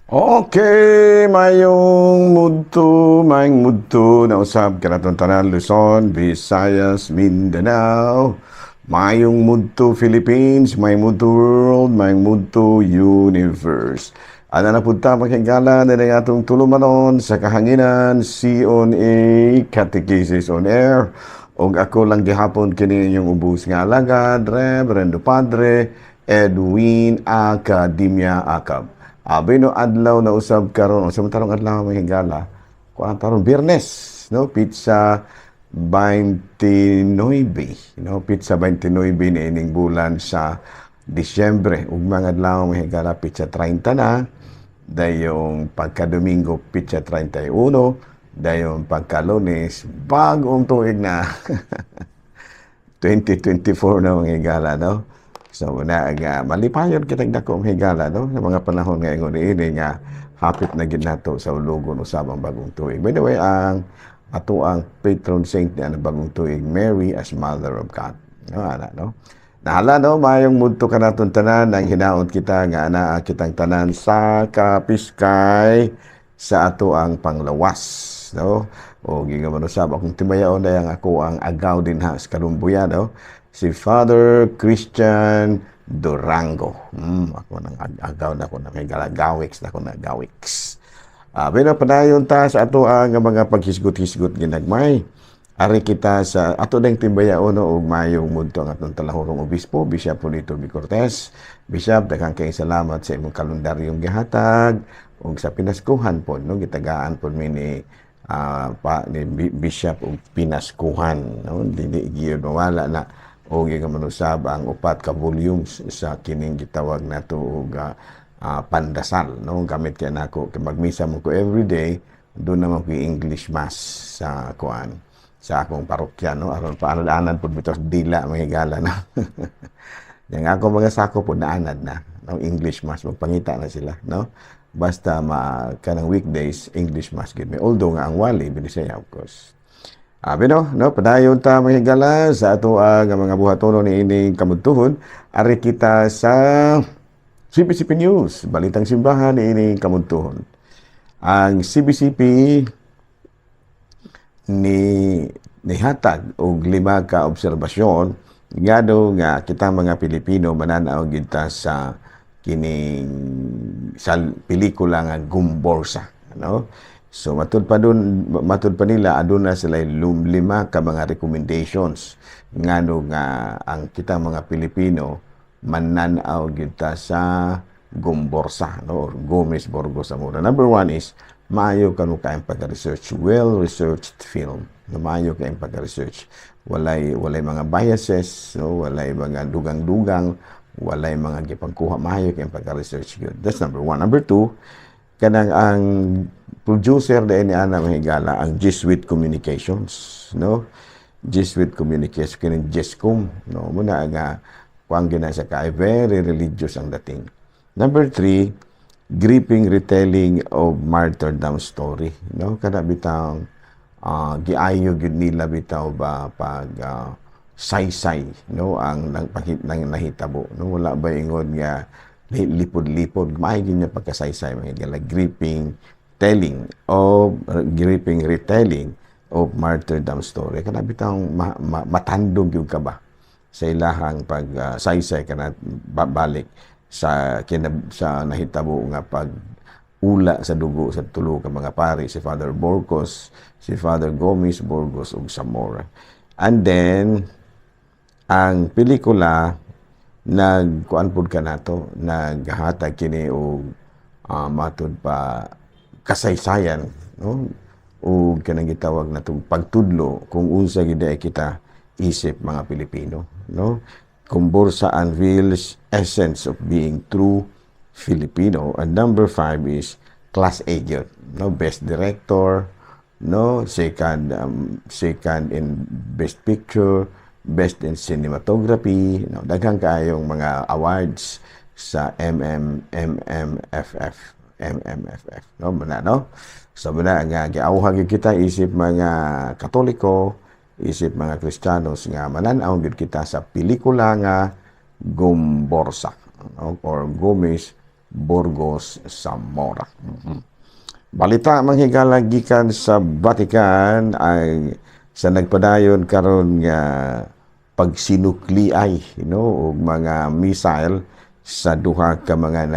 Okay, mayong mudto na usab kanatong tanan Luzon, Visayas, Mindanao. Mayong mudto Philippines, mayong mudto world, mayong mudto universe. Ana na punta makigala na atong tulumanon sa kahanginan CONA Catechesis on Air. Og ako lang gihapon kini inyong ubos nga alagad, Reverendo Padre Edwin Academia Acab. Abi no adlaw na usab karon sa tarong adlaw may higala. Kuan tarong Biyernes, no? Pizza 29, no? Pizza 29 ni ining bulan sa Disyembre. Ug mga adlaw may higala pizza 30 na. Dayong pagka-Domingo pizza 31, dayong pagka-Lunes bagong tuig na 2024 na mga higala, no? So, malipayon kitang dako ang higala, no? Sa mga panahon ngayon ini nga hapit na gid nato sa ulugon usabang bagong tuig. By the way, ang patron saint ni ang bagong tuig, Mary as Mother of God. No, ana, no? Nahala, no? Mayong mudto ka naton tanan ang hinaot kita nga ana kitang tanan sa kapiskay sa ato ang panglawas, no? O gingamon usab akong timayaon dayang ako ang agaw din ha sa Kalumbuya, no? Si Father Christian Durango. Ako nang agaw na ako na may galagawiks na ako na gawiks. Pero padayon ta sa ato ang mga paghisgot-hisgot ginagmay. Ari kita sa ato dang timbayaon og mayong mudto ang atong talahurong obispo, Bishop Polito B. Cortez. Bishop, daghang kay salamat sa imong kalundaryong gihatag ug sa pinaskuhan po, no, gitagaan po mi ni Bishop og pinaskuhan, no, dili gyud mawala na o gigamanusab ang upat ka volumes sa kining gitawag nato og pandasal, no, gamit kay nako kay magmisa mo ko every day, doon naman ko English mass sa kuan sa akong parokya, no, aron paanad-anad pud bitos dila mahigala na. Yang ako mga sako po naanad na, no, English mass magpangita na sila, no, basta kanang weekdays English mass gid me, although nga ang wali binisaya of course. No, padayon ta mahigala sa ato ang mga buhatonon ni ining kamudtuhon. Ari kita sa CBCP News, balitang simbahan ni ining kamudtuhon. Ang CBCP nihatag og 5 ka obserbasyon ngado nga kita mga Pilipino mananaw gid ta sa kining sa pelikula nga Gumborsa, no? So matud pa nila aduna sila 5 ka mga recommendations ngano nga ang kita mga Pilipino mananaw gyud ta sa Gumborsa, no, or Gomez Burgos Zamora. Number 1 is maayo kanu kaayong pagka-research, well-researched film. No, maayo kaayong pagka-research. Walay mga biases, no, walay mga dugang-dugang, walay mga gipangkuha, maayo kaayong pagka-research gyud. That's number 1. Number 2, kanang ang producer din ni ana mahigala ang Jesuit Communications, no? Jesuit Communications kining Jescom, no, muna nga kuang gina sa kay very religious ang dating. Number 3, gripping retelling of martyrdom story, no, kada bitang giayo gid nila bitaw ba pag saysay, no, ang nahitabo, no, wala ba ingon nga lipod-lipod, maigi niya pagkasaysay mahigala gripping retelling of martyrdom story. Kana bitang matandog yung ka ba sa ilahang pag saysay kana babalik sa nahitabo nga pag ula sa dugo sa tulo ka mga pari, si Father Burgos, si Father Gomez Burgos ug Zamora. And then ang pelikula nagkuan pud ka nato, naghatag kini og matud pa kasaysayan, no, o kanang gitawag natong pagtudlo kung unsa gid kita isip mga Pilipino, no. Gumborsa unveils essence of being true Filipino. And number 5 is Class A gyud, no, best director, no, second in best picture, best in cinematography, no, daghang kaayong mga awards sa MMFF, no, muna, no? So, muna nga, giauhag kita isip mga Katoliko, isip mga Kristiyanos nga mananaw gid kita sa pelikula nga Gumborsa, no, or Gomez Burgos, Zamora. Balita manghigala gikan sa Vatican ay sa nagpadayon karon nga pagsinukliay og mga missile sa duha ka mga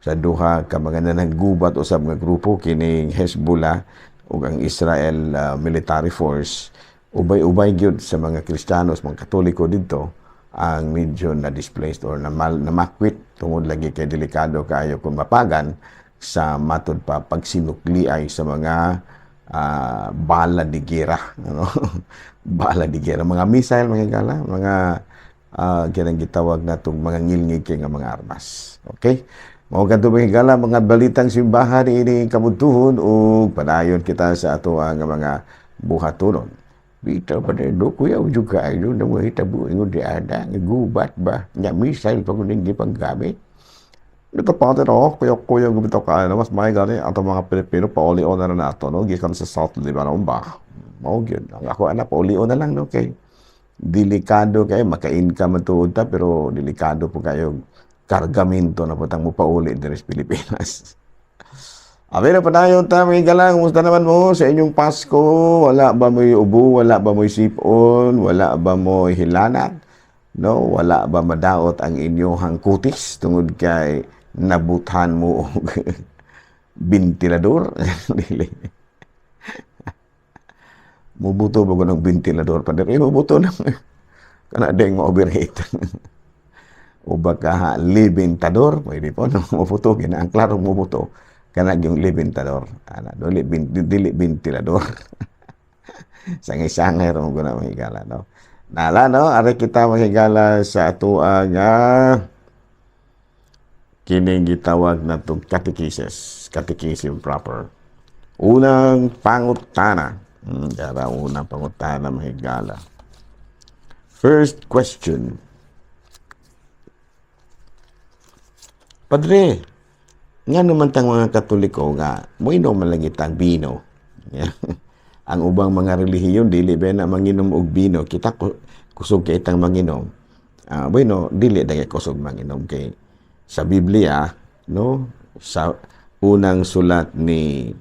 sa duha ka mga nanaggubat usab nga grupo kining Hezbollah ug ang Israel Military Force. Ubay-ubay gyud sa mga Kristiyanos, mga Katoliko didto ang medyo na displaced or namakwit tungod lagi kay delikado kaayo kung mapagan sa matud pa pagsinukliay sa mga bala de gera, bala de gera, mga missile, mga gala, mga ganang gitawag natong mga ngilngig kay nga mga armas. Okay? Mao kadto mga gala, mga balitang simbahan ini kabudtuhon ug padayon kita sa ato nga mga buhatonon. Bitaw pa rin, kuya juga ayo na mo hitabo ingon di ada gubat ba nya missile pag ning gipanggamit. Ito pa ito, kuya gumito ka, mas may gani ato mga Pilipino, pauli-o na nato, no? Gikan sa South Lebanon ba? Mao yun. Ang ako anak, pauli-o na lang, no? Kay delikado kayo, maka-income tuod ta, pero delikado po kayo, kargamento na po tang mo pauli din sa Pilipinas. Abi na pa tayo, may galang, kumusta naman mo sa inyong Pasko? Wala ba mo'y ubo? Wala ba mo'y sipon? Wala ba mo'y hilanat? No, wala ba madaot ang inyong kutis tungod kay nabuthan mo og ventilador? Dili. Mubuto ba ko ng ventilador pa diri? Mubuto na. Kana ding ma-overheat. O baka libintador, pwede po no, mubuto gina ang klaro mubuto kana yung libintador. Ana, dili ventilador. Sangay-sangay ro mo na mahigala, no. Nala, no? Ari kita mahigala sa ato nga kining gitawag na itong catechism proper. Unang pangutana. Unang pangutana mahigala. First question. Padre, nga naman tang mga Katoliko nga, mo inom malagitang bino. Ang ubang mga relihiyon dili ba na manginom og bino, kita kusog kay itang manginom. Bueno, dili dagay kusog manginom kay sa Biblia, no, sa unang sulat ni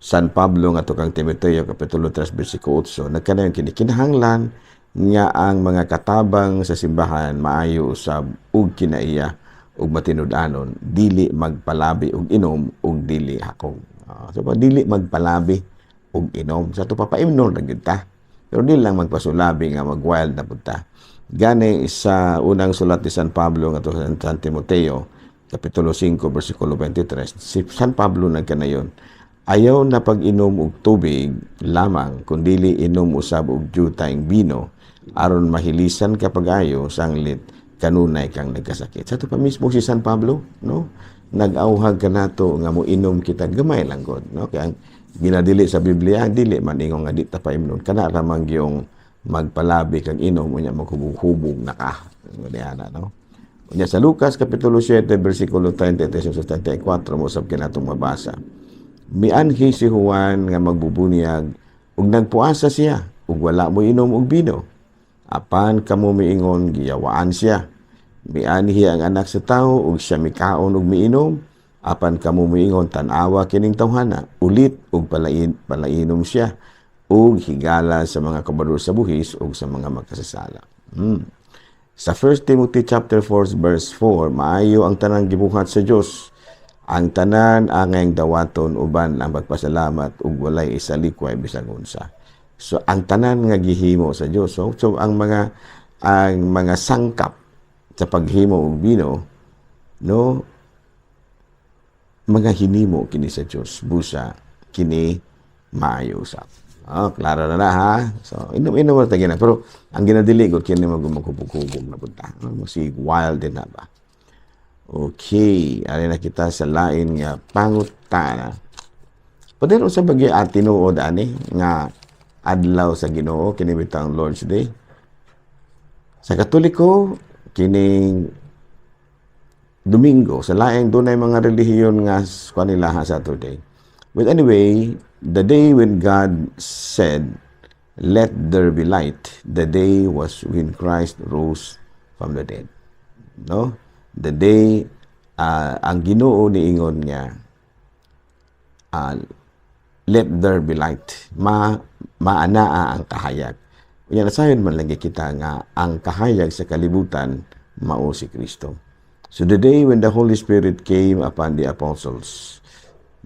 San Pablo nga tukang Timoteo kapitulo 3 bersikulo 8, nagkanayon kini kinahanglan nga ang mga katabang sa simbahan maayo usab ug kinaiya ug matinud-anon, dili magpalabi og inom ug dili hakong. So dili magpalabi og inom. Sa ito papaimnon na gyud ta. Pero di lang magpasulabi nga mag-wild na punta. Gani sa unang sulat ni San Pablo nga to San Timoteo, kapitulo 5, bersikulo 23, si San Pablo nagkanayon, ayaw na pag-inom og tubig lamang, kundili inom usab og jutang bino, aron mahilisan ka pag-ayo sanglit kanunay kang nagkasakit. Sa ito pa mismo si San Pablo, no? Nag-auhag ka nato nga mo inom kita gamay lang god, no? Kaya ginadili sa Biblia, dili man ingong nga di ta paimnon kana ra man gyung magpalabi kang inom unya maghubog-hubog na ka. Ngodiana, no? Unya sa Lucas kapitulo 7 bersikulo 33 sa 34 mo sab kinatong mabasa. Mianhi si Juan nga magbubunyag ug nagpuasa siya ug wala mo inom og bino. Apan kamo miingon giyawaan siya. Mianhi ang anak sa tawo ug siya mikaon ug miinom. Apan kamo miingon tan-awa kining tawhana, ulit ug palainom siya ug higala sa mga kabador sa buhis ug sa mga magkasasala. Sa 1 Timothy chapter 4 verse 4, maayo ang tanang gibuhat sa Dios. Ang tanan angay dawaton uban ang pagpasalamat ug walay isalikway bisan unsa. So ang tanan nga gihimo sa Dios. So ang mga sangkap sa paghimo og bino, no, mga hinimo kini sa Diyos, busa, kini maayo usap. Klaro na ha? So, inom na tayo na. Pero, ang ginadili ko, kini magkubog-kubog na punta. Si wild din na ba? Okay. Ari na kita sa lain nga pangutana. Padero sa bagay tinuod ani nga adlaw sa Ginoo, kini bitang Lord's Day. Sa Katoliko, kining Domingo, sa laing dunay mga relihiyon nga kanila sa Saturday. But anyway, the day when God said, "Let there be light," the day was when Christ rose from the dead. No? The day ang Ginoo niingon nga, let there be light. Maanaa ang kahayag. Kaya nasayon man lagi kita nga ang kahayag sa kalibutan mao si Kristo. So the day when the Holy Spirit came upon the apostles,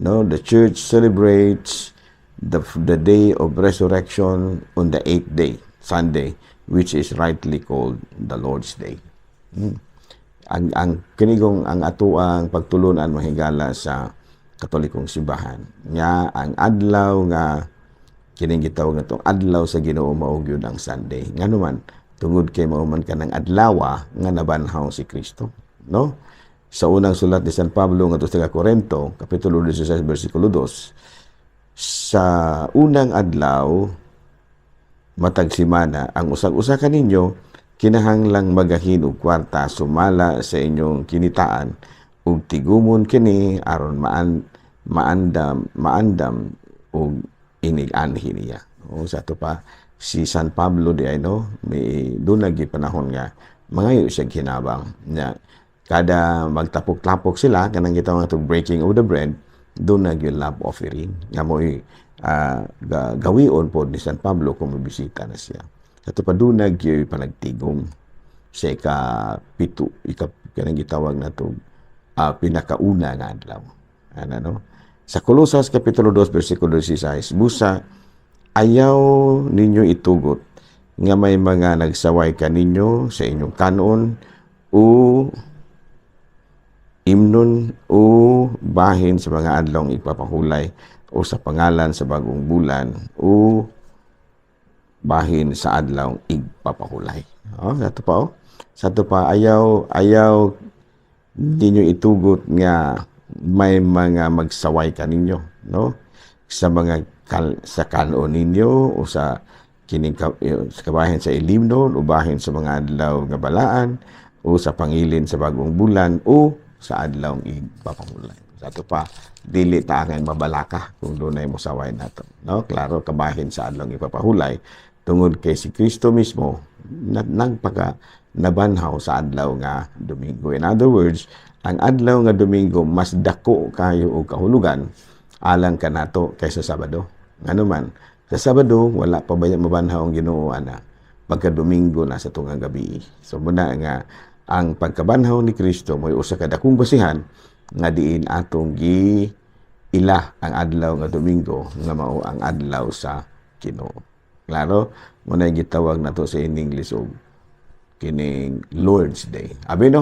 the church celebrates the day of resurrection on the 8th day, Sunday, which is rightly called the Lord's Day. Ang kinigong ang atuang pagtulunan mahigala sa Katolikong simbahan. Nga ang adlaw nga kining gitawag na itong adlaw sa Ginoo mao gyud ang Sunday. Nganuman tungod kay mao man kanang adlawa nga nabanhaw si Kristo, no? Sa unang sulat ni San Pablo ngadto sa Corinto, kapitulo 16 bersikulo 2, sa unang adlaw matag simana ang usag-usa kaninyo kinahanglang magahin og kwarta sumala sa inyong kinitaan ug tigumon kini aron maandam og inig-anhi niya. Sa ito pa, si San Pablo di ay, may doon lagi panahon nga, mangayo siya ginabang na kada magtapok-tapok sila, kanang gitawag nga breaking of the bread, doon lagi love offering. Nga mo'y gawion po ni San Pablo kung mabisita na siya. Sa ito pa, doon lagi panagtigong sa kanang gitawag na ito, pinakauna nga adlaw. Sa Colosas Kapitulo 2, versikulo 16, busa, ayaw ninyo itugot nga may mga nagsaway kaninyo sa inyong kanon o imnon o bahin sa mga adlawng ipapahulay o sa pangalan sa bagong bulan o bahin sa adlawng ipapahulay. Sa ito pa, ayaw ninyo itugot nga may mga magsaway kaninyo, sa mga sa kanon ninyo o sa kining sa kabahin sa ilimnon o bahin sa mga adlaw nga balaan o sa pangilin sa bagong bulan o sa adlaw ipapahulay. Sa ito pa, dili ta ang mabalaka kung dunay mosaway nato, klaro kabahin sa adlaw ipapahulay tungod kay si Kristo mismo nabanhaw sa adlaw nga Domingo. In other words, ang adlaw nga Domingo mas dako kayo og kahulugan alang kanato kaysa Sabado. Nganuman, sa Sabado wala pa mabanhaw ang Ginoo ana pagka Domingo na sa tungang gabi. So muna nga ang pagkabanhaw ni Kristo mo'y usa ka dakong basihan nga diin atong ila ang adlaw nga Domingo nga mao ang adlaw sa Ginoo. Klaro, muna gitawag nato sa English og kining Lord's Day. Abi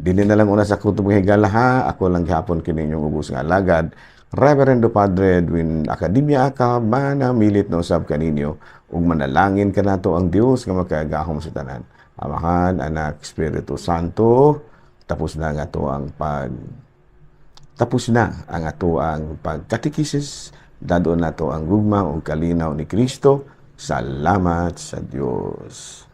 dili na lang una sa kutub higala ha, ako lang gihapon kini inyong ubos nga alagad, Reverendo Padre Edwin Academia Aka, milit na usab kaninyo, ug manalangin ka nato ang Dios nga makagahom sa tanan. Amahan, Anak, Espiritu Santo, tapos na ang ato ang pagkatikisis, dadon nato ang gugma o kalinaw ni Kristo. Salamat sa Dios.